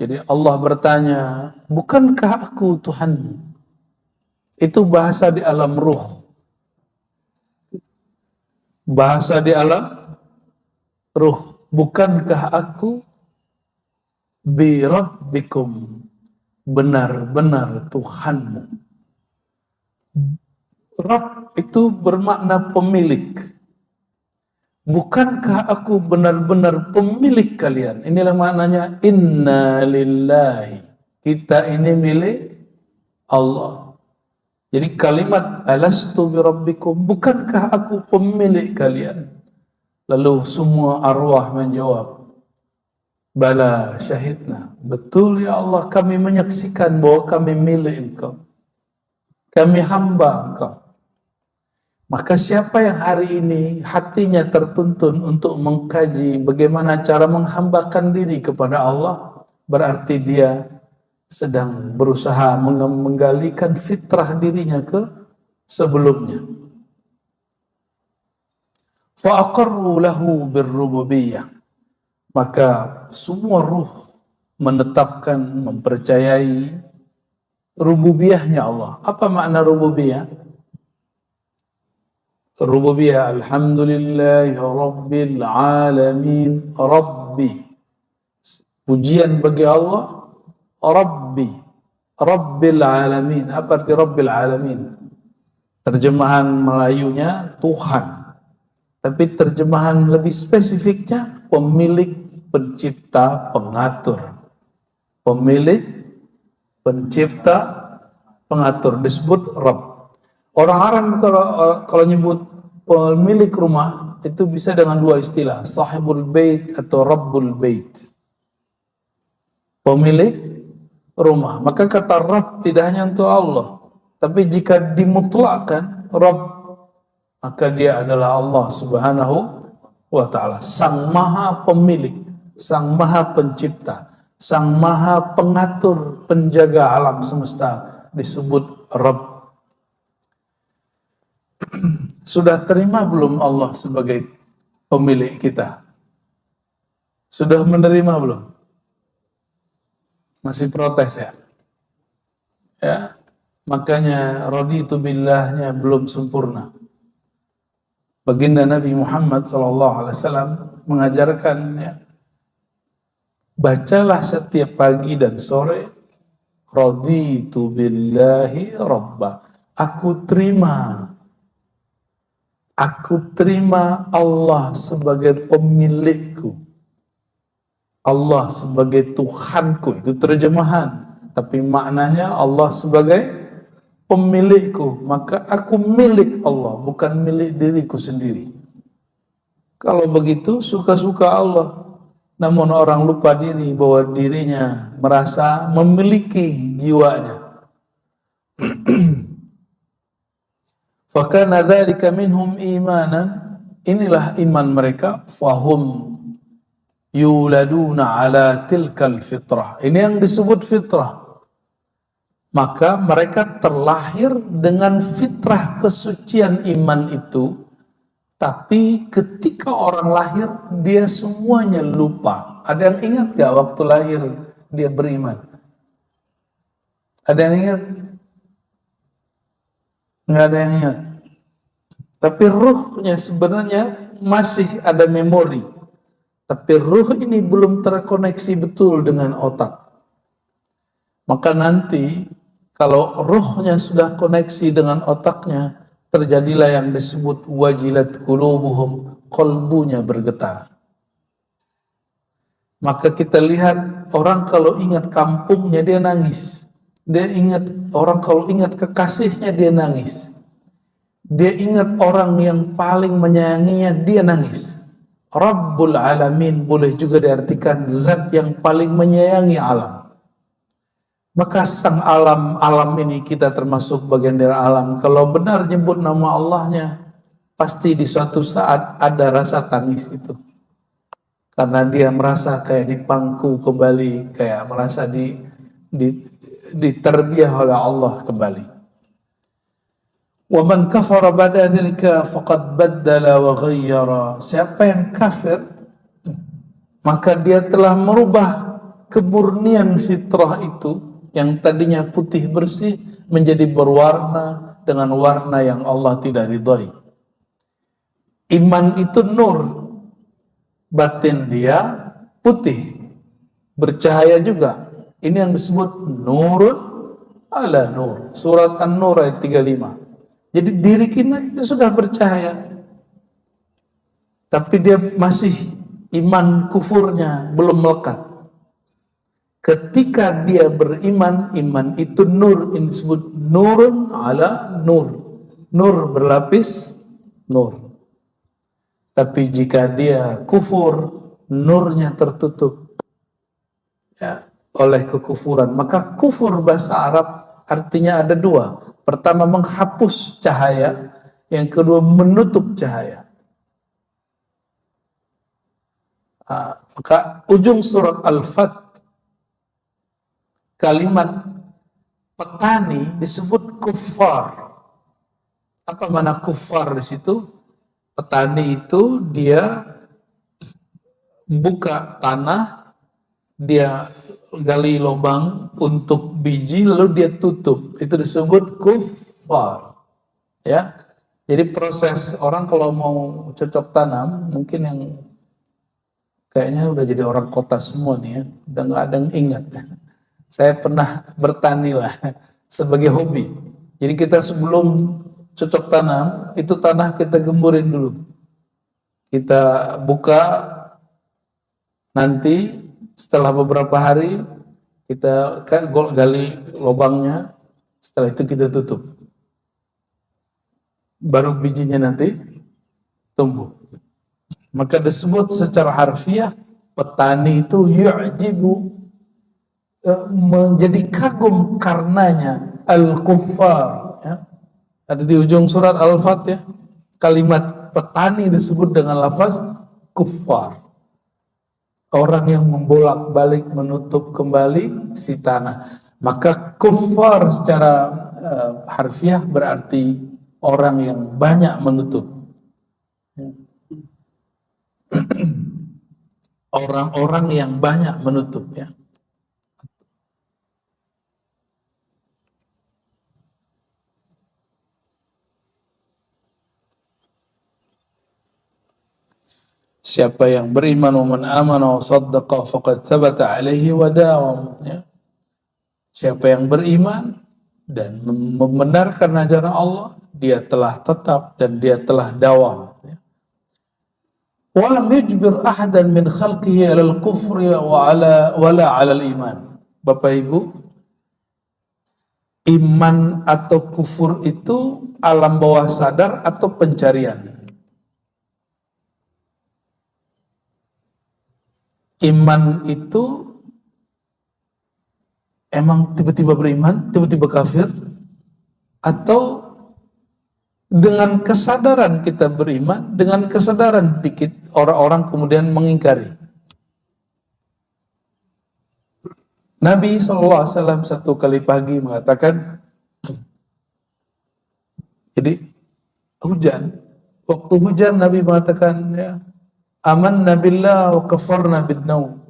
Jadi Allah bertanya, bukankah aku Tuhanmu? Itu bahasa di alam ruh. Bahasa di alam ruh. Bukankah aku bi rabbikum, benar-benar Tuhanmu. Rabb itu bermakna pemilik. Bukankah aku benar-benar pemilik kalian? Inilah maknanya inna lillahi. Kita ini milik Allah. Jadi kalimat alastu bi rabbikum, bukankah aku pemilik kalian? Lalu semua arwah menjawab, bala syahidna. Betul ya Allah, kami menyaksikan bahwa kami milik Engkau. Kami hamba Engkau. Maka siapa yang hari ini hatinya tertuntun untuk mengkaji bagaimana cara menghambakan diri kepada Allah, berarti dia sedang berusaha menggalikan fitrah dirinya ke sebelumnya. Fa'aqarru lahu birrububiyah. Maka semua ruh menetapkan, mempercayai rububiyahnya Allah. Apa makna rububiyah? Rububiyah, alhamdulillahi rabbil alamin, rabbi. Pujian bagi Allah, rabbi, rabbil alamin. Apa arti rabbil alamin? Terjemahan Melayunya Tuhan. Tapi terjemahan lebih spesifiknya pemilik, pencipta, pengatur. Pemilik, pencipta, pengatur, disebut Rabb. Orang Arab kalau nyebut pemilik rumah itu bisa dengan dua istilah, sahibul bait atau rabbul bait. Pemilik rumah. Maka kata Rabb tidak hanya untuk Allah, tapi jika dimutlakkan Rabb, maka dia adalah Allah Subhanahu wa ta'ala, sang maha pemilik, sang maha pencipta, sang maha pengatur, penjaga alam semesta, disebut Rabb. Sudah terima belum Allah sebagai pemilik kita? Sudah menerima belum? Masih protes ya? Ya, makanya raditu billahnya belum sempurna. Baginda Nabi Muhammad SAW mengajarkan, ya, bacalah setiap pagi dan sore, raditu billahi rabba. Aku terima Allah sebagai pemilikku, Allah sebagai Tuhanku. Itu terjemahan, tapi maknanya Allah sebagai pemilikku. Maka aku milik Allah, bukan milik diriku sendiri. Kalau begitu suka-suka Allah. Namun orang lupa diri bahwa dirinya merasa memiliki jiwanya. Fakana dzalika minhum imanan, inilah iman mereka, fahum yuladuna ala tilkal fitrah. Ini yang disebut fitrah. Maka mereka terlahir dengan fitrah kesucian iman itu, tapi ketika orang lahir dia semuanya lupa. Ada yang ingat gak waktu lahir dia beriman? Ada yang ingat? Nggak ada yang ingat. Tapi ruhnya sebenarnya masih ada memori. Tapi ruh ini belum terkoneksi betul dengan otak. Maka nanti kalau ruhnya sudah koneksi dengan otaknya, terjadilah yang disebut wajilat qulubuhum, kolbunya bergetar. Maka kita lihat orang kalau ingat kampungnya dia nangis. Dia ingat orang kalau ingat kekasihnya dia nangis. Dia ingat orang yang paling menyayanginya dia nangis. Rabbul alamin boleh juga diartikan zat yang paling menyayangi alam. Maka sang alam ini kita termasuk bagian dari alam. Kalau benar nyebut nama Allahnya, pasti di suatu saat ada rasa tangis itu. Karena dia merasa kayak dipangku kembali, kayak merasa diterbiah oleh Allah kembali. Wa man kafara ba'da dzalika faqad baddala wa ghayyara. Siapa yang kafir, maka dia telah merubah kemurnian fitrah itu yang tadinya putih bersih menjadi berwarna dengan warna yang Allah tidak ridhai. Iman itu nur, batin dia putih, bercahaya juga. Ini yang disebut nurun ala nur. Surat An-Nur ayat 35. Jadi diri kita sudah bercahaya, tapi dia masih iman kufurnya belum melekat. Ketika dia beriman, iman itu nur, ini disebut nurun ala nur. Nur berlapis nur. Tapi jika dia kufur, nurnya tertutup ya, oleh kekufuran. Maka kufur bahasa Arab artinya ada dua. Pertama menghapus cahaya, yang kedua menutup cahaya. Maka ujung surat Al-Fat, kalimat petani disebut kuffar. Apa makna kuffar di situ? Petani itu dia buka tanah, dia gali lubang untuk biji lalu dia tutup. Itu disebut kuffar. Ya. Jadi proses orang kalau mau cocok tanam, mungkin yang kayaknya udah jadi orang kota semua nih ya, udah nggak ada yang ingat. Saya pernah bertani lah sebagai hobi. Jadi kita sebelum cocok tanam, itu tanah kita gemburin dulu. Kita buka, nanti setelah beberapa hari kita gali lubangnya, setelah itu kita tutup. Baru bijinya nanti tumbuh. Maka disebut secara harfiah, petani itu yu'jibu, menjadi kagum karenanya, al-kuffar ya. Ada di ujung surat Al-Fat ya, kalimat petani disebut dengan lafaz kuffar, orang yang membolak-balik menutup kembali si tanah. Maka kuffar secara harfiah berarti orang yang banyak menutup. Orang-orang yang banyak menutup ya. Siapa yang beriman, wa man amana wa saddaqa faqad thabata alaihi wa dawam ya. Siapa yang beriman dan membenarkan ajaran Allah, dia telah tetap dan dia telah dawam ya. Walam yujbir ahadan min khalqihi ala al-kufri wala ala al-iman. Bapak Ibu, iman atau kufur itu alam bawah sadar atau pencarian. Iman itu emang tiba-tiba beriman, tiba-tiba kafir, atau dengan kesadaran kita beriman, dengan kesadaran dikit orang-orang kemudian mengingkari. Nabi SAW satu kali pagi mengatakan, jadi hujan, waktu hujan Nabi mengatakan, ya, amanna billah wa kafarna bidnaum.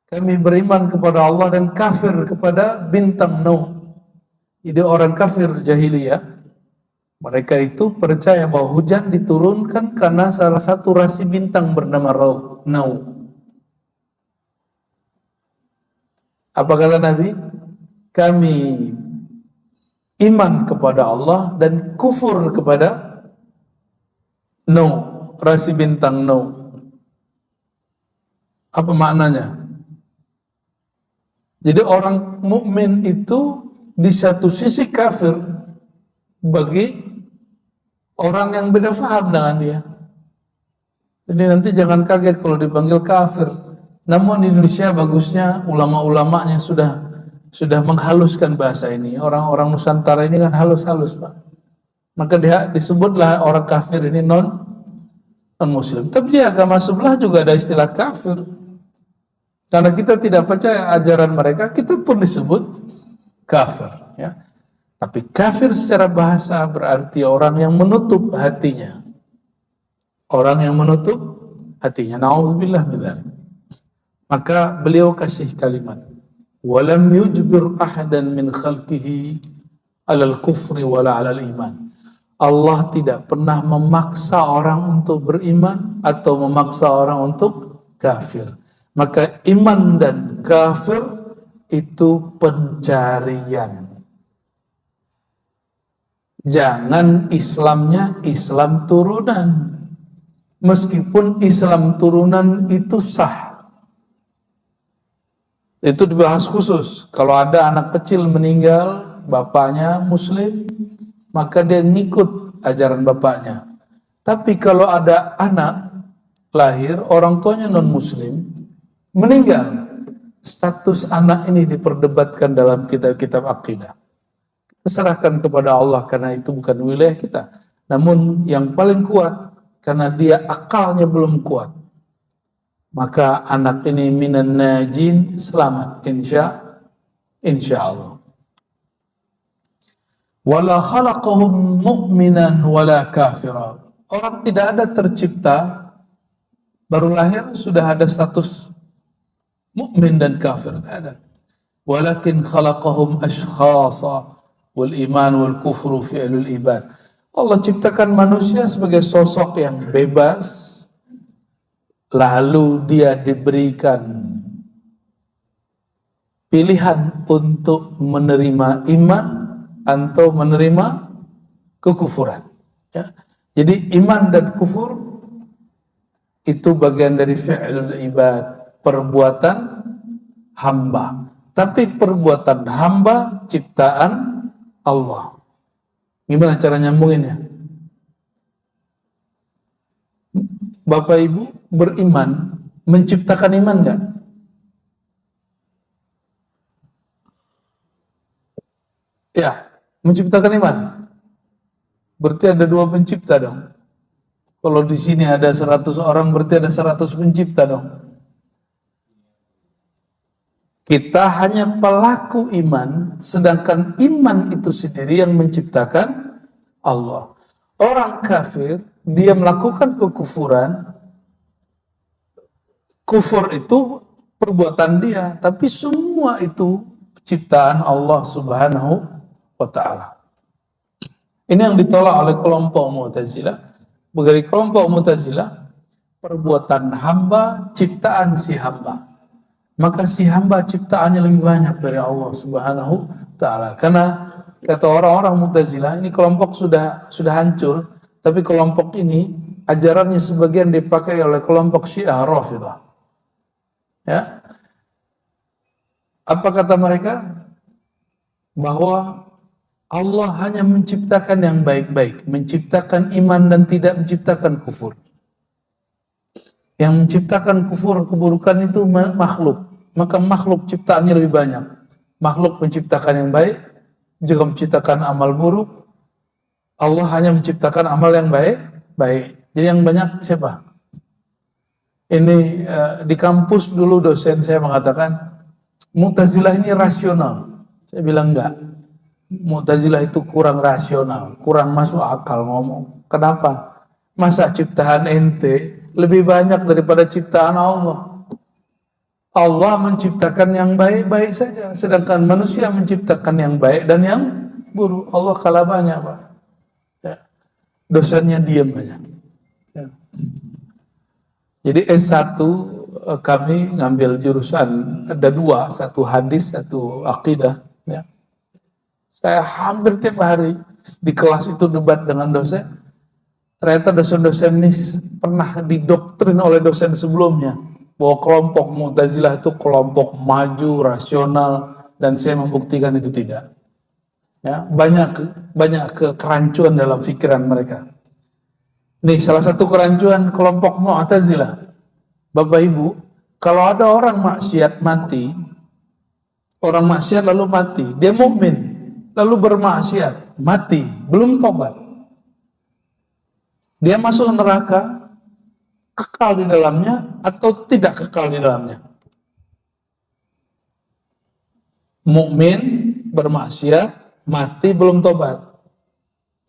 Kami beriman kepada Allah dan kafir kepada bintang Naum. Jadi orang kafir jahiliyah, mereka itu percaya bahwa hujan diturunkan karena salah satu rasi bintang bernama Naum. Apa kata Nabi? Kami iman kepada Allah dan kufur kepada Naum, rasi bintang Naum. Apa maknanya? Jadi orang mukmin itu di satu sisi kafir bagi orang yang beda faham dengan dia. Jadi nanti jangan kaget kalau dipanggil kafir. Namun di Indonesia bagusnya ulama-ulamanya sudah menghaluskan bahasa ini. Orang-orang Nusantara ini kan halus-halus, Pak. Maka dia disebutlah orang kafir ini non-muslim. Tapi di agama sebelah juga ada istilah kafir. Karena kita tidak percaya ajaran mereka, kita pun disebut kafir ya. Tapi kafir secara bahasa berarti orang yang menutup hatinya. Orang yang menutup hatinya. Nauzubillah min dzalik. Maka beliau kasih kalimat, walam yujbir ahadan min khalqihi alal kufri wala alal iman. Allah tidak pernah memaksa orang untuk beriman atau memaksa orang untuk kafir. Maka iman dan kafir itu pencarian. Jangan Islamnya Islam turunan. Meskipun Islam turunan itu sah. Itu dibahas khusus. Kalau ada anak kecil meninggal, bapaknya Muslim, maka dia ngikut ajaran bapaknya. Tapi kalau ada anak lahir, orang tuanya non-Muslim, meninggal, status anak ini diperdebatkan dalam kitab-kitab akidah. Serahkan kepada Allah karena itu bukan wilayah kita. Namun yang paling kuat, karena dia akalnya belum kuat, maka anak ini minan najin, selamat insya Allah. Wala khalaqahum mu'minan wala kafira. Orang tidak ada tercipta baru lahir sudah ada status mukmin dan kafir, tidak ada. Walakin khalaqahum ashkhasa wal iman wal kufru fi'lul ibad. Allah ciptakan manusia sebagai sosok yang bebas, lalu dia diberikan pilihan untuk menerima iman atau menerima kekufuran. Ya. Jadi iman dan kufur itu bagian dari fi'lul ibad, perbuatan hamba. Tapi perbuatan hamba ciptaan Allah. Gimana cara nyambunginnya? Bapak Ibu beriman, menciptakan iman enggak? Ya, menciptakan iman. Berarti ada 2 pencipta dong. Kalau di sini ada 100 orang, berarti ada 100 pencipta dong. Kita hanya pelaku iman, sedangkan iman itu sendiri yang menciptakan Allah. Orang kafir, dia melakukan kekufuran, kufur itu perbuatan dia, tapi semua itu ciptaan Allah Subhanahu wa ta'ala. Ini yang ditolak oleh kelompok Mu'tazilah. Bagi kelompok Mu'tazilah, perbuatan hamba, ciptaan si hamba. Maka si hamba ciptaannya lebih banyak dari Allah Subhanahu wa ta'ala. Karena kata orang-orang Mu'tazilah, ini kelompok sudah hancur, tapi kelompok ini ajarannya sebagian dipakai oleh kelompok Syiah Rafidhah. Ya. Apa kata mereka? Bahwa Allah hanya menciptakan yang baik-baik, menciptakan iman dan tidak menciptakan kufur. Yang menciptakan kufur, keburukan itu makhluk. Maka makhluk ciptaannya lebih banyak. Makhluk menciptakan yang baik, juga menciptakan amal buruk. Allah hanya menciptakan amal yang baik. Jadi yang banyak siapa? Ini di kampus dulu dosen saya mengatakan, Mu'tazilah ini rasional. Saya bilang enggak. Mu'tazilah itu kurang rasional, kurang masuk akal ngomong. Kenapa? Masa ciptaan ente lebih banyak daripada ciptaan Allah? Allah menciptakan yang baik-baik saja, sedangkan manusia menciptakan yang baik dan yang buruk. Allah kalah banyak, Pak. Ya. Dosennya diam aja. Ya. Jadi S1 kami ngambil jurusan ada 2, satu hadis, satu akidah. Ya. Saya hampir tiap hari di kelas itu debat dengan dosen. Ternyata dosen-dosen ini pernah didoktrin oleh dosen sebelumnya bahwa kelompok Mu'tazilah itu kelompok maju, rasional, dan saya membuktikan itu tidak. Ya, banyak kekerancuan dalam pikiran mereka. Nih salah satu kerancuan kelompok Mu'tazilah. Bapak Ibu, kalau ada orang maksiat mati, orang maksiat lalu mati, dia mukmin, lalu bermaksiat, mati, belum tobat. Dia masuk neraka, kekal di dalamnya atau tidak kekal di dalamnya? Mukmin bermaksiat, mati belum tobat.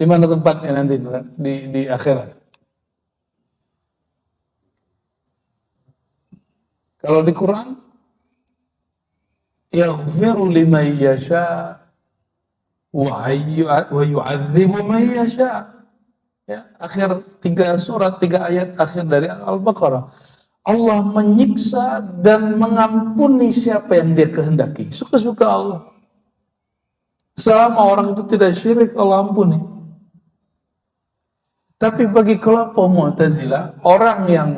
Di mana tempatnya nanti di akhirat? Kalau di Quran, yaghfiru liman yasha wa yu'adzibu man yasha. Ya, akhir 3 ayat akhir dari Al-Baqarah. Allah menyiksa dan mengampuni siapa yang dia kehendaki. Suka-suka Allah. Selama orang itu tidak syirik, Allah ampuni. Tapi bagi kelompok Mu'tazilah, orang yang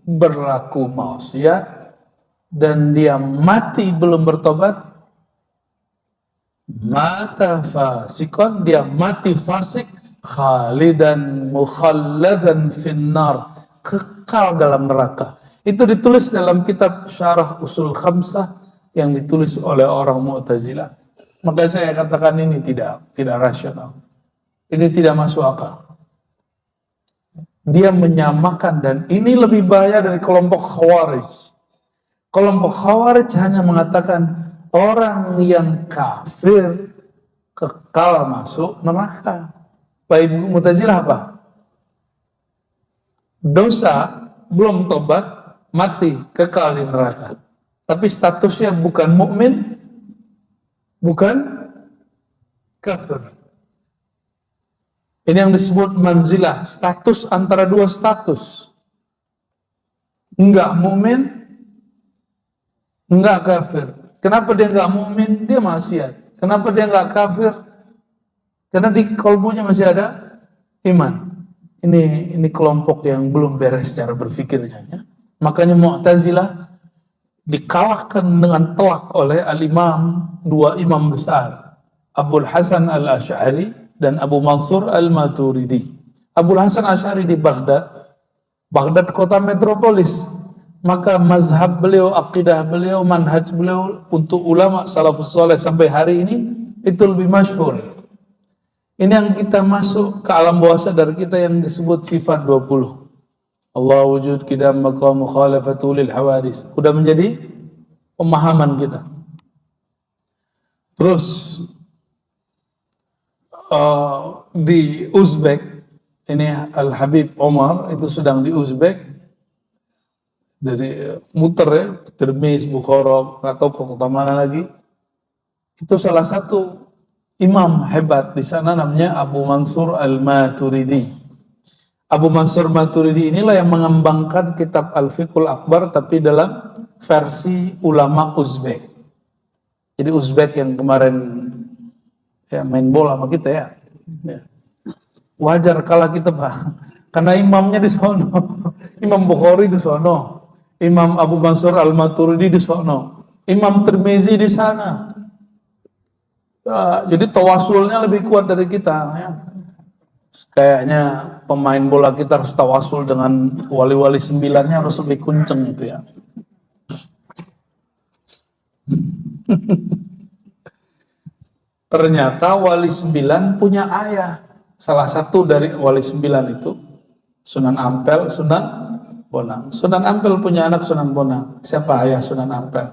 berlaku maksiat dan dia mati belum bertobat, mata fasikon, dia mati fasik, khalidan mukhalladan finnar, kekal dalam neraka. Itu ditulis dalam kitab Syarah Usul Khamsah yang ditulis oleh orang Mu'tazilah. Maka saya katakan ini tidak rasional. Ini tidak masuk akal. Dia menyamakan, dan ini lebih bahaya dari kelompok Khawarij. Kelompok Khawarij hanya mengatakan orang yang kafir kekal masuk neraka. Baik Mu'tazilah apa? Dosa, belum tobat, mati, kekal di neraka. Tapi statusnya bukan mukmin, bukan kafir. Ini yang disebut manzilah, status antara dua status. Enggak mukmin, enggak kafir. Kenapa dia enggak mukmin? Dia maksiat. Kenapa dia enggak kafir? Karena di kalbunya masih ada iman. Ini kelompok yang belum beres cara berfikirnya. Ya. Makanya Mu'tazilah dikalahkan dengan telak oleh al-imam, dua imam besar, Abul Hasan al-Asy'ari dan Abu Mansur al-Maturidi. Abul Hasan al-Asy'ari di Baghdad kota metropolis. Maka mazhab beliau, akidah beliau, manhaj beliau untuk ulama salafus saleh sampai hari ini itu lebih masyhur. Ini yang kita masuk ke alam bawah sadar kita yang disebut sifat 20. Allah wujud qidam maqam mukhalafatu lil hawadis. Sudah menjadi pemahaman kita. Terus di Uzbek, ini Al-Habib Omar itu sedang di Uzbek, dari muter ya, Tirmiz, Bukhara, atau kota mana lagi, itu salah satu imam hebat di sana namanya Abu Mansur al-Maturidi. Abu Mansur Maturidi inilah yang mengembangkan kitab Al-Fiqhul Akbar tapi dalam versi ulama Uzbek. Jadi Uzbek yang kemarin ya main bola sama kita ya. Wajar kalah kita, Pak. Karena imamnya di sono. Imam Bukhari di sono. Imam Abu Mansur al-Maturidi di sono. Imam Tirmizi di sana. Ya, jadi tawasulnya lebih kuat dari kita ya. Kayaknya pemain bola kita harus tawasul dengan wali-wali 9-nya harus lebih kunceng itu ya. Ternyata wali 9 punya ayah. Salah satu dari wali 9 itu Sunan Ampel, Sunan Bonang. Sunan Ampel punya anak Sunan Bonang. Siapa ayah Sunan Ampel?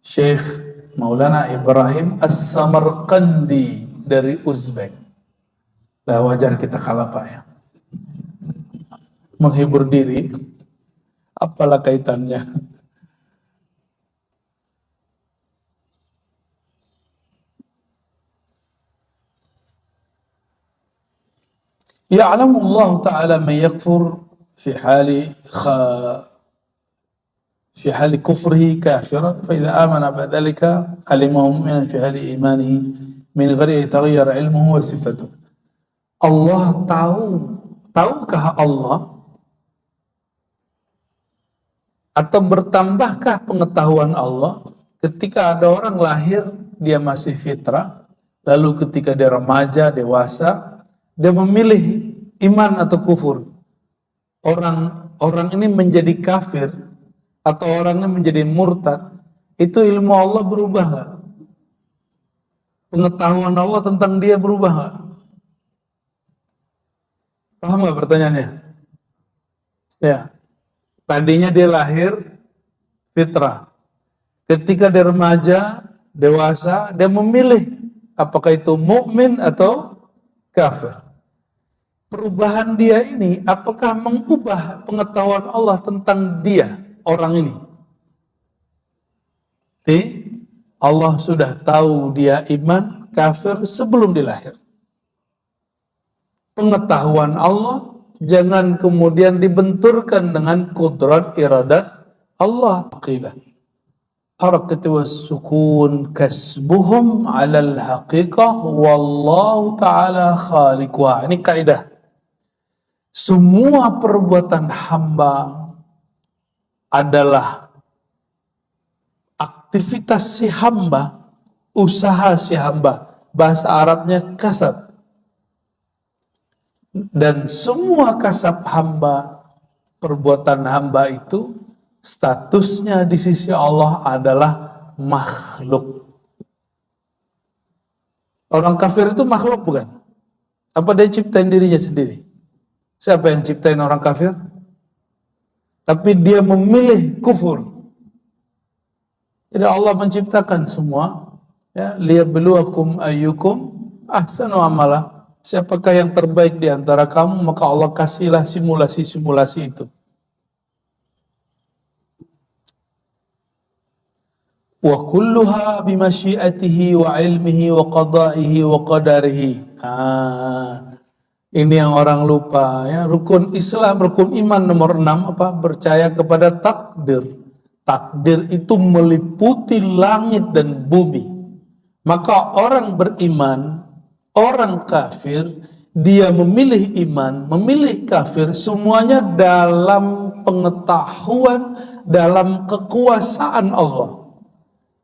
Syekh Maulana Ibrahim As-Samarqandi dari Uzbek. Lah wajar kita kalah, Pak ya. Menghibur diri, apalah kaitannya? Ya'lamu Allah Ta'ala man yakfur fi hali kufrihi kafiran fa idza amana ba'dalika alimahu mu'minan fi hali imanihi min ghairi taghayyur ilmuhu wa sifatuhu. Allah tahukah Allah atau bertambahkah pengetahuan Allah ketika ada orang lahir dia masih fitrah, lalu ketika dia remaja, dewasa, dia memilih iman atau kufur. Orang ini menjadi kafir atau orang ini menjadi murtad, itu ilmu Allah berubah nggak? Pengetahuan Allah tentang dia berubah nggak? Paham nggak pertanyaannya? Ya, tadinya dia lahir fitrah. Ketika dia remaja, dewasa, dia memilih apakah itu mukmin atau kafir. Perubahan dia ini apakah mengubah pengetahuan Allah tentang dia, orang ini. Allah sudah tahu dia iman, kafir sebelum dilahir. Pengetahuan Allah jangan kemudian dibenturkan dengan kudrat iradat Allah. Aqidah. Harakat was sukun kasbuhum 'alal haqiqah wallahu ta'ala khaliqwa. Ini kaidah. Semua perbuatan hamba adalah aktivitas si hamba, usaha si hamba. Bahasa Arabnya kasab. Dan semua kasab hamba, perbuatan hamba itu statusnya di sisi Allah adalah makhluk. Orang kafir itu makhluk bukan? Apa dia ciptain dirinya sendiri? Siapa yang ciptain orang kafir? Tapi dia memilih kufur. Jadi Allah menciptakan semua, ya, liyabluwakum ayyukum ahsanu amala. Siapakah yang terbaik di antara kamu, maka Allah kasihlah simulasi-simulasi itu. Wa kulluha bimasyiatihi wa ilmihi wa qada'ihi wa qadarihi. Ini yang orang lupa, ya. Rukun Islam, rukun iman nomor 6 apa? Percaya kepada takdir. Takdir itu meliputi langit dan bumi. Maka orang beriman, orang kafir, dia memilih iman, memilih kafir, semuanya dalam pengetahuan, dalam kekuasaan Allah.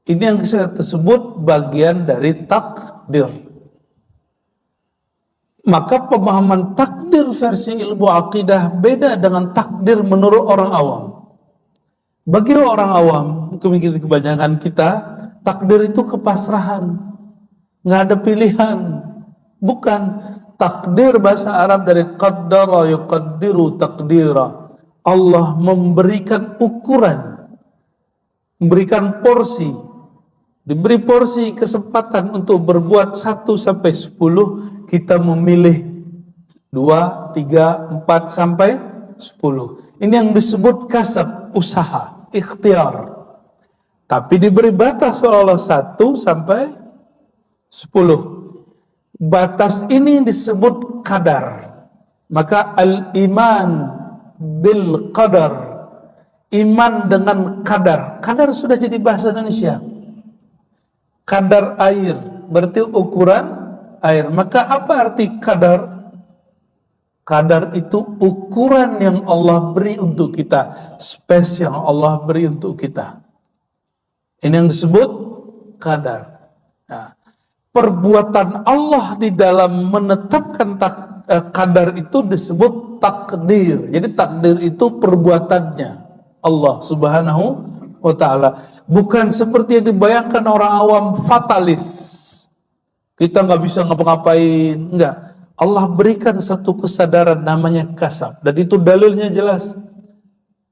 Ini yang saya tersebut bagian dari takdir. Maka pemahaman takdir versi ilmu akidah beda dengan takdir menurut orang awam. Bagi orang awam, mungkin kebanyakan kita, takdir itu kepasrahan, nggak ada pilihan. Bukan. Takdir bahasa Arab dari qaddara yuqaddiru taqdira. Allah memberikan ukuran, memberikan porsi. Diberi porsi kesempatan untuk berbuat 1 sampai 10, kita memilih 2, 3, 4 sampai 10. Ini yang disebut kasab, usaha, ikhtiar. Tapi diberi batas seolah 1 sampai 10. Batas ini disebut kadar. Maka al-iman bil qadar, iman dengan kadar. Kadar sudah jadi bahasa Indonesia. Kadar air, berarti ukuran air. Maka apa arti kadar? Kadar itu ukuran yang Allah beri untuk kita, space yang Allah beri untuk kita. Ini yang disebut kadar. Nah, perbuatan Allah di dalam menetapkan kadar itu disebut takdir. Jadi takdir itu perbuatannya Allah Subhanahu wa ta'ala. Bukan seperti yang dibayangkan orang awam, fatalis. Kita nggak bisa ngapa-ngapain. Enggak. Allah berikan satu kesadaran namanya kasab. Dan itu dalilnya jelas.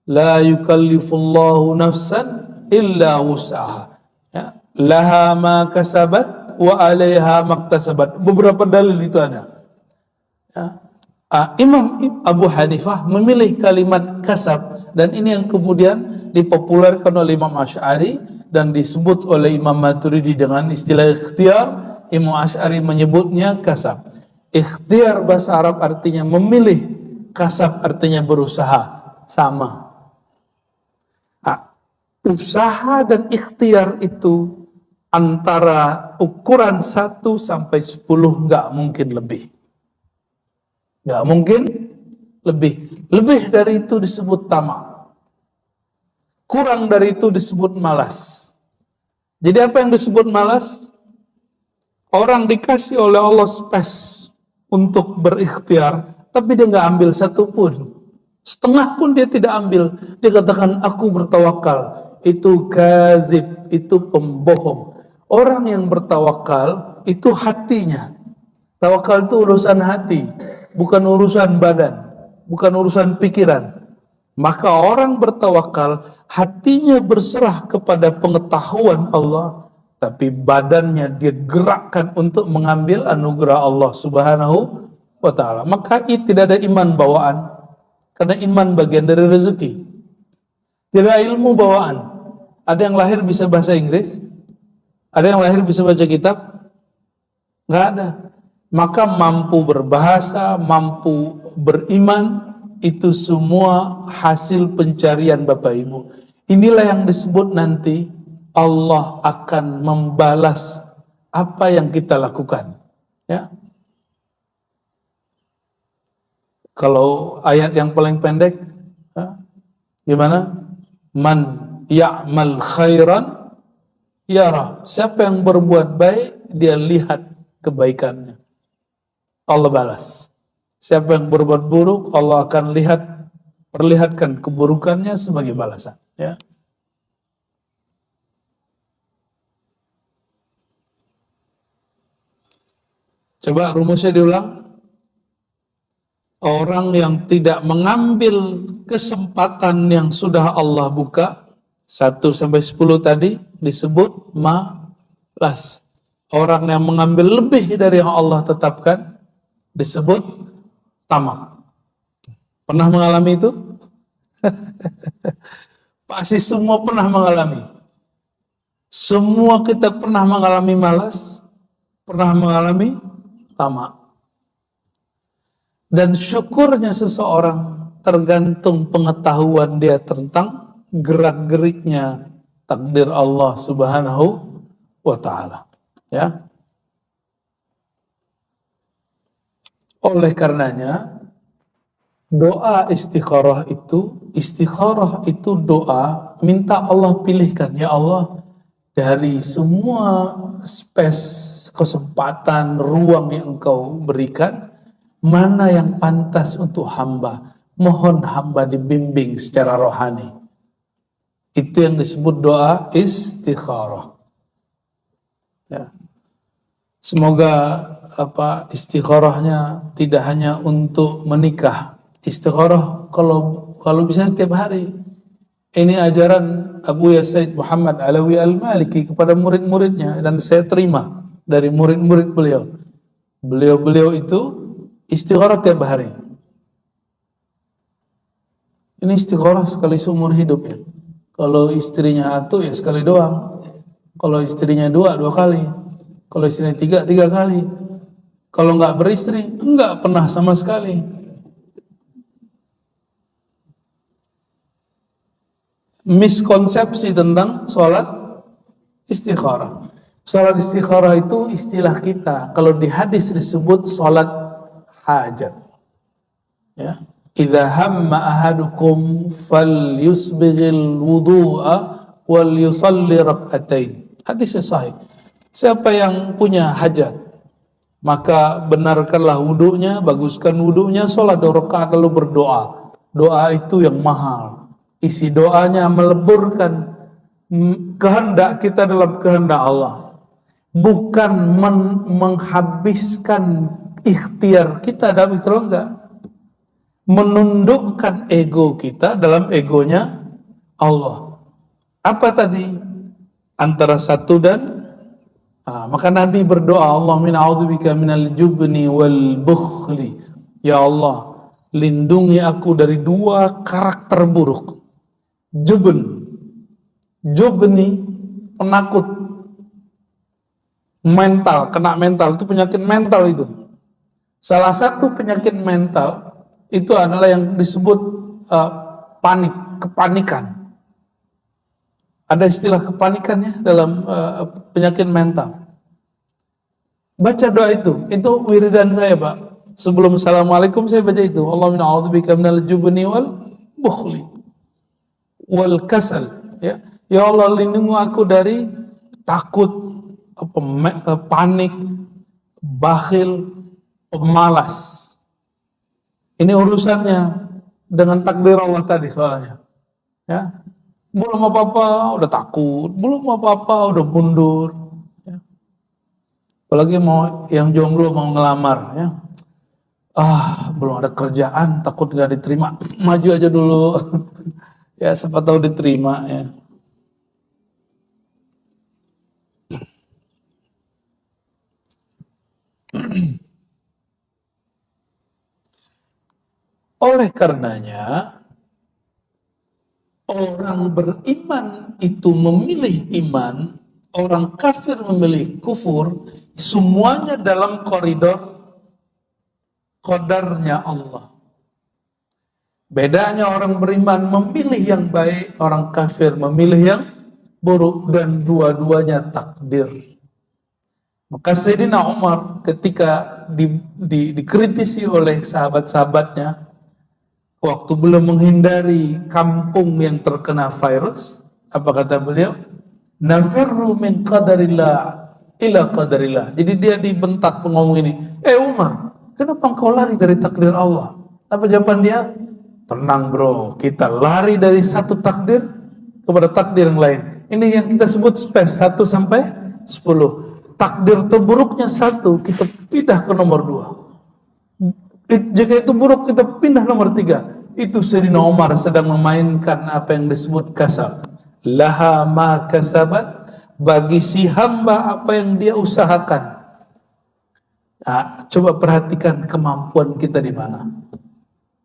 La yukallifullahu nafsan illa wus'aha. Ya. Laha ma kasabat wa alaiha maktasabat. Beberapa dalil itu ada. Ya. Imam Abu Hanifah memilih kalimat kasab. Dan ini yang kemudian dipopulerkan oleh Imam Asy'ari dan disebut oleh Imam Maturidi dengan istilah ikhtiar. Imam Asy'ari menyebutnya kasab. Ikhtiar bahasa Arab artinya memilih, kasab artinya berusaha, sama. Usaha dan ikhtiar itu antara ukuran 1 sampai 10 nggak mungkin lebih. Nggak mungkin lebih. Lebih dari itu disebut tamak. Kurang dari itu disebut malas. Jadi apa yang disebut malas? Orang dikasih oleh Allah space untuk berikhtiar, tapi dia nggak ambil satu pun. Setengah pun dia tidak ambil. Dia katakan, aku bertawakal. Itu kazib, itu pembohong. Orang yang bertawakal, itu hatinya. Tawakal itu urusan hati, bukan urusan badan, bukan urusan pikiran. Maka orang bertawakal, hatinya berserah kepada pengetahuan Allah, tapi badannya dia gerakkan untuk mengambil anugerah Allah Subhanahu wa ta'ala. Maka tidak ada iman bawaan, karena iman bagian dari rezeki. Tidak ilmu bawaan. Ada yang lahir bisa bahasa Inggris, ada yang lahir bisa baca kitab, nggak ada. Maka mampu berbahasa, mampu beriman, itu semua hasil pencarian Bapak Ibu. Inilah yang disebut nanti Allah akan membalas apa yang kita lakukan. Ya. Kalau ayat yang paling pendek, ya, gimana? Man ya'mal khairan yara. Siapa yang berbuat baik, dia lihat kebaikannya. Allah balas. Siapa yang berbuat buruk, Allah akan perlihatkan keburukannya sebagai balasan. Ya. Coba rumusnya diulang. Orang yang tidak mengambil kesempatan yang sudah Allah buka, 1-10 tadi disebut malas. Orang yang mengambil lebih dari yang Allah tetapkan disebut tamak. Pernah mengalami itu? Pasti semua pernah mengalami. Semua kita pernah mengalami malas, pernah mengalami tamak. Dan syukurnya seseorang tergantung pengetahuan dia tentang gerak-geriknya takdir Allah Subhanahu wa Ta'ala. Ya. Oleh karenanya, doa istikharah itu doa minta Allah pilihkan. Ya Allah, dari semua space, kesempatan, ruang yang Engkau berikan, mana yang pantas untuk hamba? Mohon hamba dibimbing secara rohani. Itu yang disebut doa istikharah. Ya. Semoga istikharahnya tidak hanya untuk menikah. Istikharah kalau bisa setiap hari. Ini ajaran Abu Said Muhammad Alawi Al-Maliki kepada murid-muridnya, dan saya terima dari murid-murid beliau. Beliau itu istikharah tiap hari. Ini istikharah sekali seumur hidup ya. Kalau istrinya satu ya sekali doang. Kalau istrinya dua kali. Kalau istrinya tiga kali. Kalau nggak beristri, nggak pernah sama sekali. Miskonsepsi tentang sholat istikharah. Sholat istikharah itu istilah kita. Kalau di hadis disebut sholat hajat. Ya. Idza hamma ahadukum falyusbighil wudu'a wal yusalli rak'atain. Hadisnya sahih. Siapa yang punya hajat, maka benarkanlah wudunya, baguskan wudunya, sholat 2 rakaat lalu berdoa. Doa itu yang mahal. Isi doanya meleburkan kehendak kita dalam kehendak Allah. Bukan menghabiskan ikhtiar kita dalam ikhtiar, enggak. Menundukkan ego kita dalam egonya Allah. Apa tadi? Antara satu dan maka Nabi berdoa, Allahumma a'udzubika minal jubni wal bukhli. Ya Allah, lindungi aku dari 2 karakter buruk. Jubni penakut, mental, kena mental, itu penyakit mental itu. Salah satu penyakit mental itu adalah yang disebut kepanikan. Ada istilah kepanikan ya dalam penyakit mental. Baca doa itu wiridan saya Pak. Sebelum assalamualaikum saya baca itu. Allahumma a'udzubika minal jubni wal bukhli wal kasal. Ya, ya Allah, lindungi aku dari takut, panik, bakhil, pemalas. Ini urusannya dengan takdir Allah tadi soalnya. Ya. Belum apa-apa udah takut, belum apa-apa udah mundur. Ya. Apalagi yang jomblo mau ngelamar, ya. Belum ada kerjaan, takut gak diterima. Maju aja dulu. Ya, siapa tahu diterima ya. Oleh karenanya, orang orang beriman itu memilih iman, orang kafir memilih kufur, semuanya dalam koridor qadarnya Allah. Bedanya orang beriman memilih yang baik, orang kafir memilih yang buruk, dan dua-duanya takdir. Maka Sayyidina Umar ketika dikritisi oleh sahabat-sahabatnya waktu belum menghindari kampung yang terkena virus, apa kata beliau? Nafirru min qadarillah ila qadarillah. Jadi dia dibentak pengomong ini, Umar, kenapa engkau lari dari takdir Allah? Apa jawaban dia? Tenang bro, kita lari dari satu takdir kepada takdir yang lain. Ini yang kita sebut space 1 sampai 10. Takdir terburuknya 1, kita pindah ke nomor 2. Jika itu buruk, kita pindah nomor 3. Itu Sayyidina Umar sedang memainkan apa yang disebut kasab. Laha ma kasabat, bagi si hamba apa yang dia usahakan. Nah, coba perhatikan kemampuan kita di mana.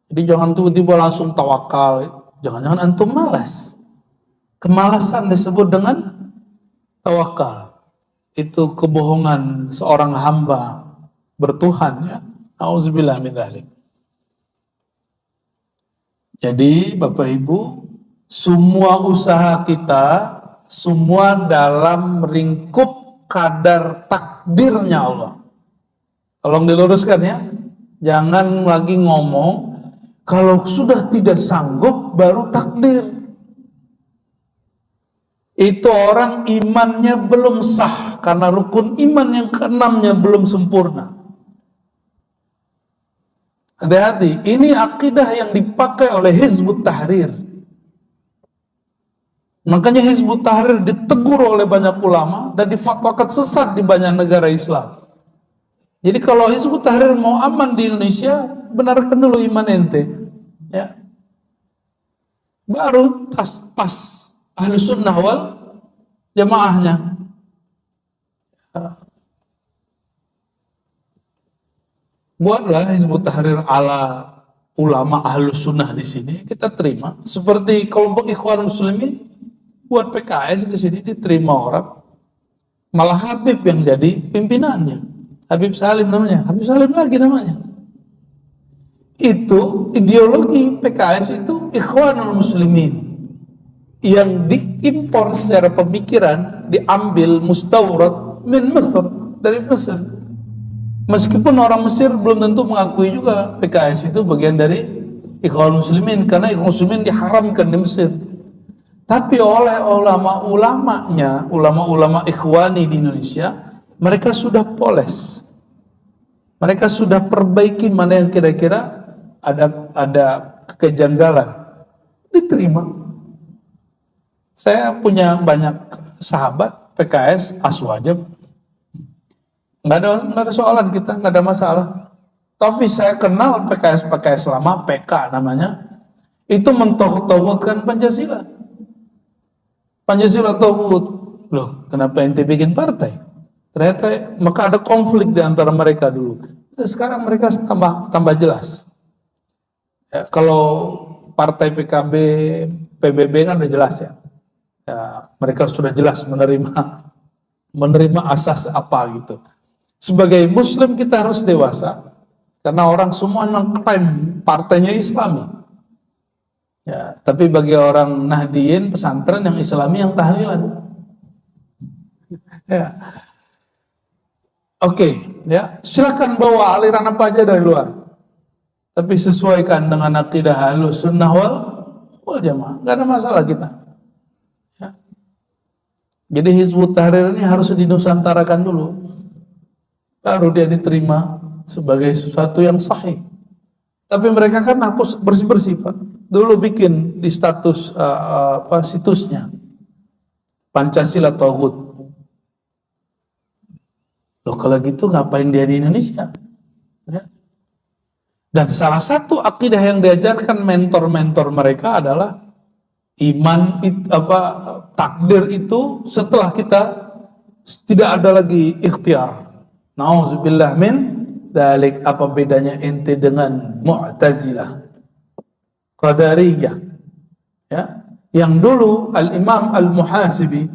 Jadi jangan tiba-tiba langsung tawakal. Jangan-jangan antum malas. Kemalasan disebut dengan tawakal. Itu kebohongan seorang hamba bertuhan, ya. Auzubillah min dzalik. Jadi Bapak Ibu, semua usaha kita semua dalam ringkup kadar takdirnya Allah. Tolong diluruskan ya. Jangan lagi ngomong kalau sudah tidak sanggup baru takdir. Itu orang imannya belum sah karena rukun iman yang keenamnya belum sempurna. Hati-hati, ini akidah yang dipakai oleh Hizbut Tahrir. Makanya Hizbut Tahrir ditegur oleh banyak ulama dan difatwakan sesat di banyak negara Islam. Jadi kalau Hizbut Tahrir mau aman di Indonesia, benarkan dulu iman ente, ya. Baru pas ahli sunnah wal jamaahnya. Buatlah Hizbut Tahrir ala ulama ahli sunnah di sini, kita terima. Seperti kelompok Ikhwan Muslimin buat PKS di sini diterima orang. Malah Habib yang jadi pimpinannya. Habib Salim namanya, Habib Salim lagi namanya. Itu ideologi PKS itu Ikhwanul Muslimin yang diimpor secara pemikiran, diambil mustawrad min Mesir, dari Mesir. Meskipun orang Mesir belum tentu mengakui juga PKS itu bagian dari Ikhwanul Muslimin, karena Ikhwanul Muslimin diharamkan di Mesir. Tapi oleh ulama-ulamanya, ulama-ulama Ikhwani di Indonesia, mereka sudah poles. Mereka sudah perbaiki mana yang kira-kira ada kejanggalan. Diterima. Saya punya banyak sahabat PKS, aswajab. Nggak ada soalan kita, nggak ada masalah. Tapi saya kenal PKS lama, PK namanya, itu mentauhidkan Pancasila. Pancasila tauhid. Loh, kenapa ente bikin partai? Ternyata maka ada konflik di antara mereka dulu. Sekarang mereka tambah jelas. Ya, kalau partai PKB, PBB kan udah jelas ya. Ya, mereka sudah jelas menerima asas apa gitu. Sebagai Muslim kita harus dewasa, karena orang semua mengklaim partainya Islami. Ya, tapi bagi orang Nahdiyin pesantren yang Islami yang tahlilan. Ya. Oke, ya, silakan bawa aliran apa aja dari luar, tapi sesuaikan dengan akidah Ahlus Sunnah wal Jamaah, nggak ada masalah kita. Ya. Jadi Hizbut Tahrir ini harus dinusantarakan dulu, baru dia diterima sebagai sesuatu yang sahih. Tapi mereka kan hapus bersih-bersih Pak. Dulu bikin di status situsnya Pancasila Tauhid. Loh kalau gitu ngapain dia di Indonesia? Ya. Dan salah satu akidah yang diajarkan mentor-mentor mereka adalah iman takdir itu setelah kita tidak ada lagi ikhtiar. Nauzubillah min dzalik. Apa bedanya ente dengan Mu'tazilah, Qadariyah, ya, Yang dulu Al-Imam Al-Muhasibi,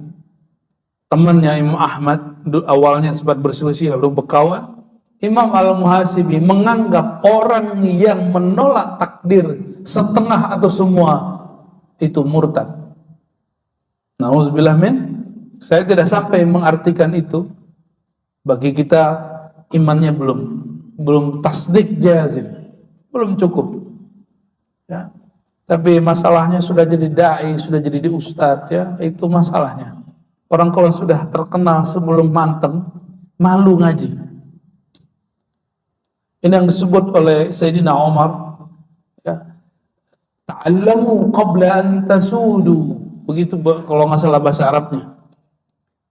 temannya Imam Ahmad, awalnya sempat berselisih lalu berkawan. Imam Al-Muhasibi menganggap orang yang menolak takdir setengah atau semua itu murtad. Nauzubillah min. Saya tidak sampai mengartikan itu. Bagi kita imannya belum tasdik jazim, belum cukup. Ya. Tapi masalahnya sudah jadi dai, sudah jadi ustadz, ya itu masalahnya. Orang kalau sudah terkenal sebelum manteng, malu ngaji. Ini yang disebut oleh Sayyidina Umar, ya, ta'allamu qabla an tasudu. Begitu kalau nggak salah bahasa Arabnya.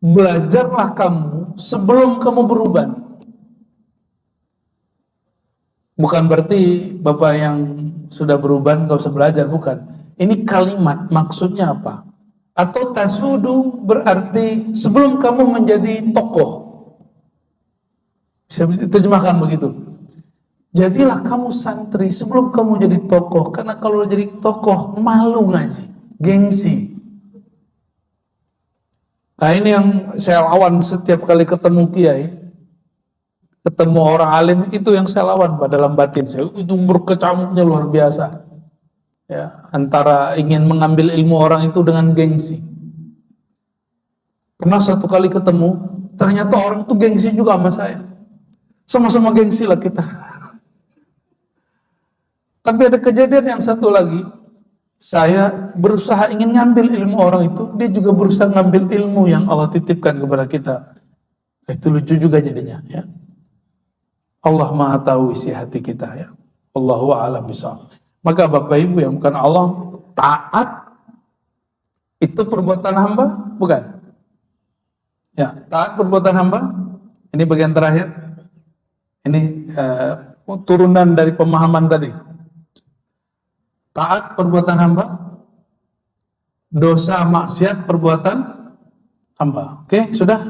Belajarlah kamu sebelum kamu beruban. Bukan berarti Bapak yang sudah beruban nggak usah belajar, bukan. Ini kalimat maksudnya apa? Atau tasudu berarti sebelum kamu menjadi tokoh. Bisa diterjemahkan begitu. Jadilah kamu santri sebelum kamu jadi tokoh. Karena kalau jadi tokoh malu ngaji, gengsi. Nah ini yang saya lawan setiap kali ketemu kiai, ketemu orang alim, itu yang saya lawan Pak dalam batin saya. Itu berkecamuknya luar biasa. Ya, antara ingin mengambil ilmu orang itu dengan gengsi. Pernah satu kali ketemu, ternyata orang itu gengsi juga sama saya. Sama-sama gengsi lah kita. Tapi ada kejadian yang satu lagi, saya berusaha ingin ngambil ilmu orang itu, dia juga berusaha ngambil ilmu yang Allah titipkan kepada kita. Itu lucu juga jadinya, ya. Allah Maha tahu isi hati kita, ya. Allahu a'lam bishawab. Maka Bapak Ibu yang bukan Allah, taat itu perbuatan hamba, bukan? Ya, taat perbuatan hamba. Ini bagian terakhir. Ini turunan dari pemahaman tadi. Taat perbuatan hamba, dosa maksiat perbuatan hamba. Oke, sudah?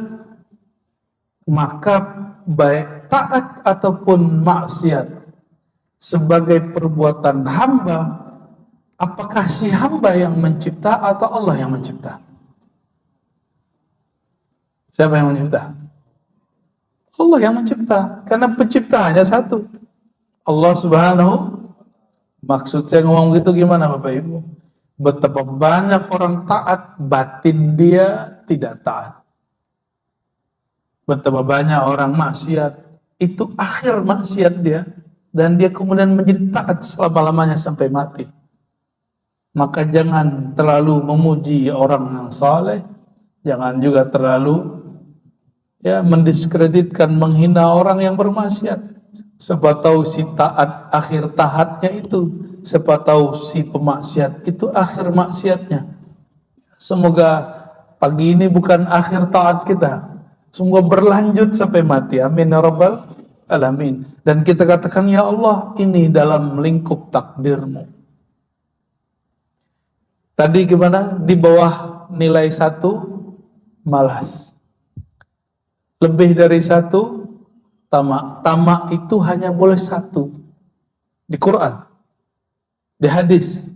Maka baik taat ataupun maksiat sebagai perbuatan hamba, apakah si hamba yang mencipta atau Allah yang mencipta? Siapa yang mencipta? Allah yang mencipta. Karena pencipta hanya satu, Allah Subhanahu. Maksud saya ngomong gitu gimana Bapak Ibu? Betapa banyak orang taat, batin dia tidak taat. Betapa banyak orang maksiat, itu akhir maksiat dia, dan dia kemudian menjadi taat selama-lamanya sampai mati. Maka jangan terlalu memuji orang yang saleh, jangan juga terlalu mendiskreditkan, menghina orang yang bermaksiat. Siapa tahu si taat akhir taatnya itu, siapa tahu si pemaksiat itu akhir maksiatnya. Semoga pagi ini bukan akhir taat kita, semoga berlanjut sampai mati. Amin ya rabbal alamin. Dan kita katakan, ya Allah, ini dalam lingkup takdirmu. Tadi gimana? Di bawah nilai 1 malas, lebih dari 1 tamak. Tamak itu hanya boleh 1 di Quran, di hadis.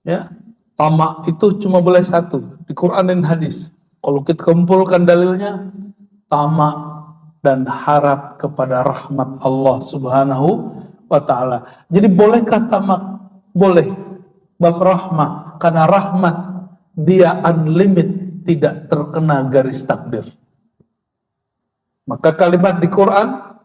Ya, tamak itu cuma boleh 1 di Quran dan hadis. Kalau kita kumpulkan dalilnya, tamak dan harap kepada rahmat Allah Subhanahu wa ta'ala. Jadi bolehkah tamak? Boleh. Bab rahmah, karena rahmat dia unlimited, tidak terkena garis takdir. Maka kalimat di Quran,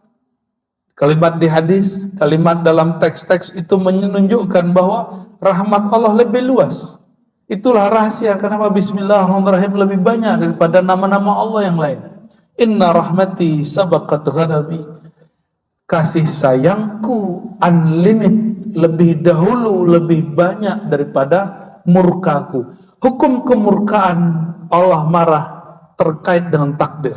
kalimat di hadis, kalimat dalam teks-teks itu menunjukkan bahwa rahmat Allah lebih luas. Itulah rahasia kenapa Bismillahirrahmanirrahim lebih banyak daripada nama-nama Allah yang lain. Inna rahmati sabaqat ghadabi. Kasih sayangku unlimited, lebih dahulu, lebih banyak daripada murkaku. Hukum kemurkaan Allah marah terkait dengan takdir.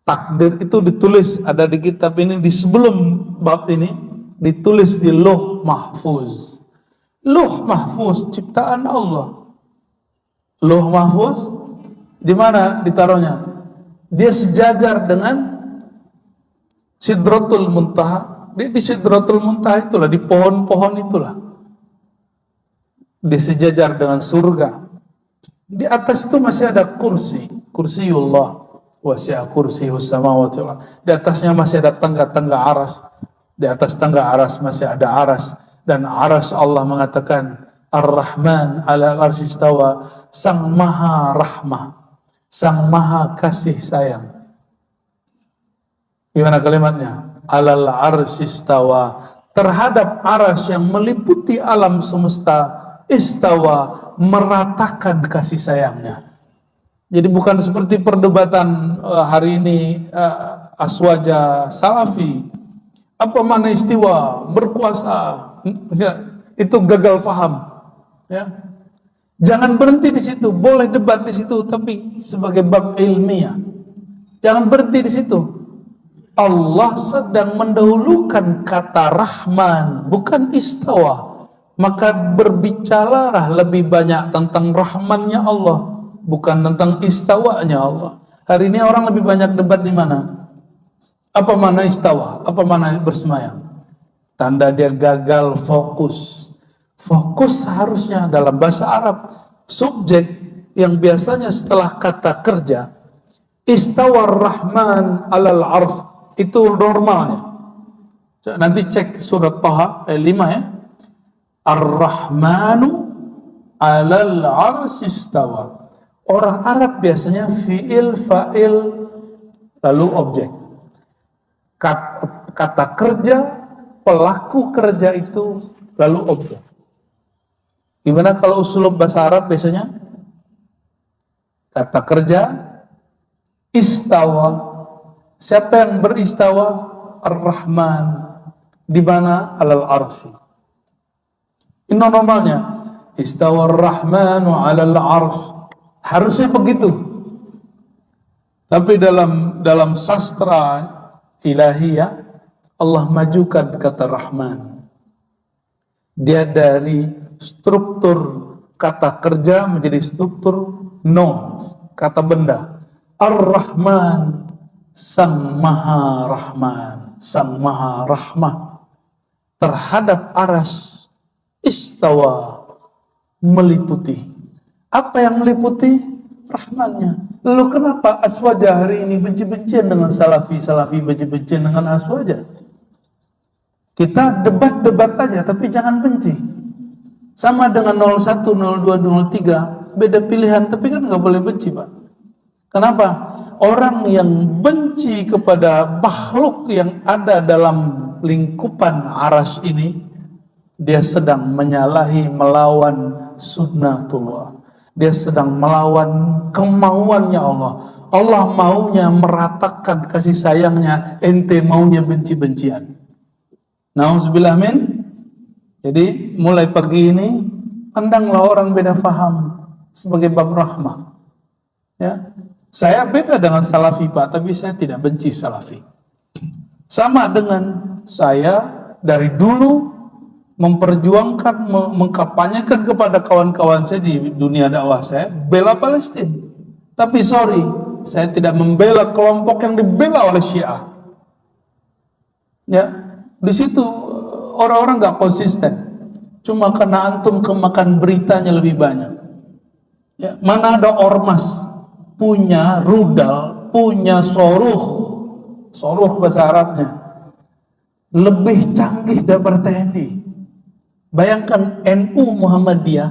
Takdir itu ditulis, ada di kitab ini, di sebelum bab ini ditulis di Lauh Mahfuz. Lauh Mahfuz ciptaan Allah. Lauh Mahfuz di mana ditaruhnya? Dia sejajar dengan Sidratul Muntaha. Di Sidratul Muntaha itulah, di pohon-pohon itulah. disejajar dengan surga. Di atas itu masih ada kursiullah, wasi'a kursiyus samawati wal ardh. Di atasnya masih ada tangga-tangga aras. Di atas tangga aras masih ada aras, dan aras Allah mengatakan Ar-Rahman ala arsy istawa, Sang Maha Rahmah, Sang Maha Kasih Sayang. Gimana kalimatnya? Alal arsy istawa, terhadap aras yang meliputi alam semesta, istawa, meratakan kasih sayangnya. Jadi bukan seperti perdebatan hari ini Aswaja Salafi. Apa mana istiwa, berkuasa? Ya, itu gagal faham. Ya. Jangan berhenti di situ, boleh debat di situ, tapi sebagai bab ilmiah. Jangan berhenti di situ. Allah sedang mendahulukan kata Rahman, bukan istawa. Maka berbicaralah lebih banyak tentang Rahmannya Allah, bukan tentang istawanya Allah. Hari ini orang lebih banyak debat di mana? Apa mana istawa? Apa mana bersemayam? Tanda dia gagal fokus. Fokus seharusnya dalam bahasa Arab, subjek yang biasanya setelah kata kerja, istawar Rahman alal ars, itu normalnya. Nanti cek surat Taha ayat 5 ya. Ar-Rahmanu alal ars istawa. Orang Arab biasanya fi'il, fa'il, lalu objek. Kata kerja, pelaku kerja itu, lalu objek. Gimana kalau usulub bahasa Arab biasanya? Kata kerja, istawa. Siapa yang beristawa? Ar-Rahman. Di mana? Alal arsy. Ini normalnya. Istawa ar-Rahmanu alal arsy. Harusnya begitu. Tapi dalam sastra ilahiyah, Allah majukan kata Rahman. Dia dari struktur kata kerja menjadi struktur noun, kata benda. Ar-Rahman, Sang Maha Rahman, Sang Maha Rahmah. Terhadap aras, istawa, meliputi. Apa yang meliputi? Rahmannya. Lalu kenapa Aswaja hari ini benci-bencian dengan Salafi benci-bencian dengan Aswaja? Kita debat-debat aja, tapi jangan benci. Sama dengan 01, 02, 03, beda pilihan, tapi kan nggak boleh benci, Pak. Kenapa? Orang yang benci kepada makhluk yang ada dalam lingkupan aras ini, dia sedang menyalahi, melawan sunnatullah. Dia sedang melawan kemauannya Allah. Allah maunya meratakan kasih sayangnya, ente maunya benci-bencian. Nauzubillah min. Jadi mulai pagi ini pandanglah orang beda faham sebagai bab rahmah. Ya, saya beda dengan Salafi Pak, tapi saya tidak benci Salafi. Sama dengan saya dari dulu memperjuangkan, mengkampanyekan kepada kawan-kawan saya di dunia dakwah saya, bela Palestina. Tapi sorry, saya tidak membela kelompok yang dibela oleh Syiah. Ya, di situ orang-orang nggak konsisten, cuma karena antum kemakan beritanya lebih banyak. Ya, mana ada ormas punya rudal, punya soruh bahasa Arabnya lebih canggih daripada TNI. Bayangkan NU Muhammadiyah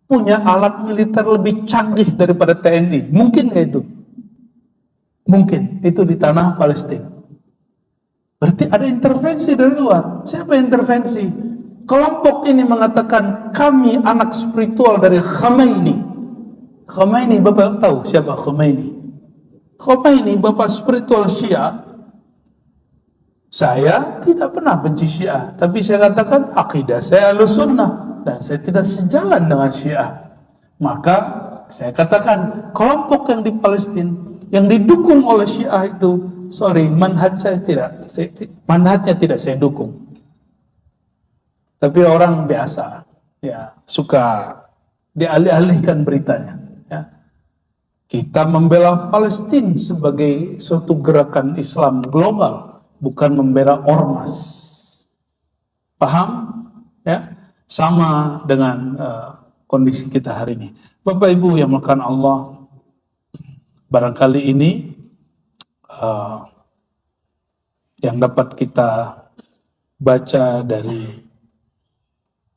punya alat militer lebih canggih daripada TNI. Mungkin nggak itu? Mungkin. Itu di tanah Palestina. Berarti ada intervensi dari luar. Siapa yang intervensi? Kelompok ini mengatakan kami anak spiritual dari Khomeini. Khomeini, Bapak tahu siapa Khomeini? Khomeini, Bapak spiritual Syiah. Saya tidak pernah benci Syiah, tapi saya katakan akidah saya Ahlussunnah dan saya tidak sejalan dengan Syiah. Maka saya katakan kelompok yang di Palestina yang didukung oleh Syiah itu, sorry, manhajnya tidak saya dukung. Tapi orang biasa, ya suka dialih-alihkan beritanya. Ya. Kita membela Palestina sebagai suatu gerakan Islam global, bukan membela ormas. Paham? Ya. sama dengan kondisi kita hari ini. Bapak Ibu yang melakukan Allah, barangkali ini yang dapat kita baca dari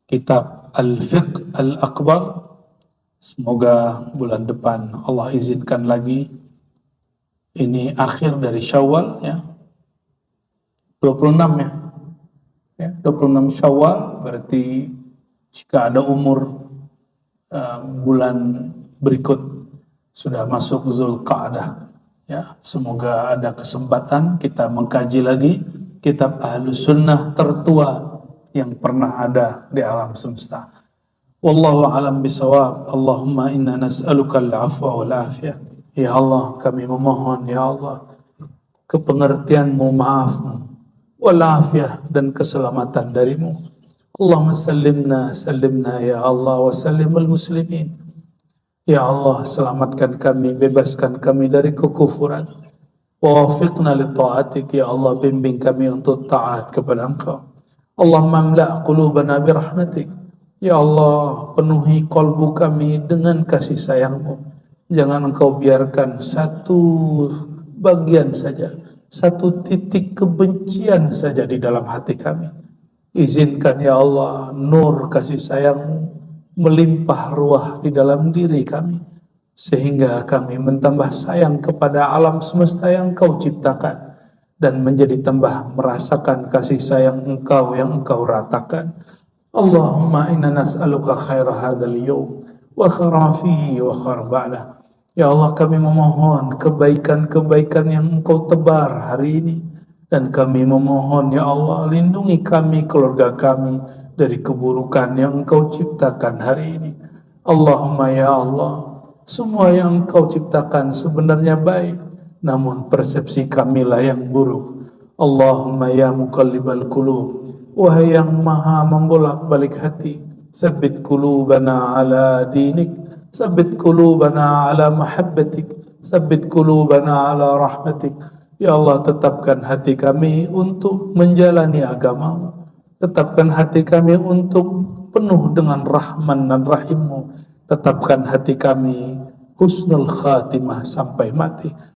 kitab Al-Fiqh Al-Akbar. Semoga bulan depan Allah izinkan lagi, ini akhir dari Syawal ya, 26 ya, 26 Syawal, berarti jika ada umur bulan berikut sudah masuk Zulqa'dah ya. Semoga ada kesempatan kita mengkaji lagi kitab Ahlus Sunnah tertua yang pernah ada di alam semesta. Wallahu a'lam bisawab. Allahumma inna nas'aluka al-'afwa wal afiyah. Ya Allah, kami memohon ya Allah kepengertian-Mu, maaf-Mu, wal afiyah, dan keselamatan dari-Mu. Allahumma sallimna ya Allah wa sallimul muslimin. Ya Allah, selamatkan kami, bebaskan kami dari kekufuran. Wa wafiqna li ta'atik ya Allah, bimbing kami untuk taat kepada Engkau. Allahumma amla' qulubana bi rahmatik. Ya Allah, penuhi kolbu kami dengan kasih sayang-Mu. Jangan Engkau biarkan satu bagian saja, satu titik kebencian saja di dalam hati kami. Izinkan ya Allah, nur kasih sayang-Mu melimpah ruah di dalam diri kami, sehingga kami mentambah sayang kepada alam semesta yang Engkau ciptakan, dan menjadi tambah merasakan kasih sayang Engkau yang Engkau ratakan. Allahumma inna nas'aluka khaira hadzal yawm wa khaira fihi wa khaira ba'dah. Ya Allah, kami memohon kebaikan-kebaikan yang Engkau tebar hari ini, dan kami memohon ya Allah, lindungi kami, keluarga kami dari keburukan yang Engkau ciptakan hari ini. Allahumma ya Allah, semua yang Engkau ciptakan sebenarnya baik, namun persepsi kamilah yang buruk. Allahumma ya muqallibal qulub, wahai yang maha membolak-balik hati, sabbit qulubana ala dinik, sabbit qulubana ala mahabbatik, sabbit qulubana ala rahmatik. Ya Allah, tetapkan hati kami untuk menjalani agama-Mu, tetapkan hati kami untuk penuh dengan Rahman dan Rahim-Mu, tetapkan hati kami husnul khatimah sampai mati.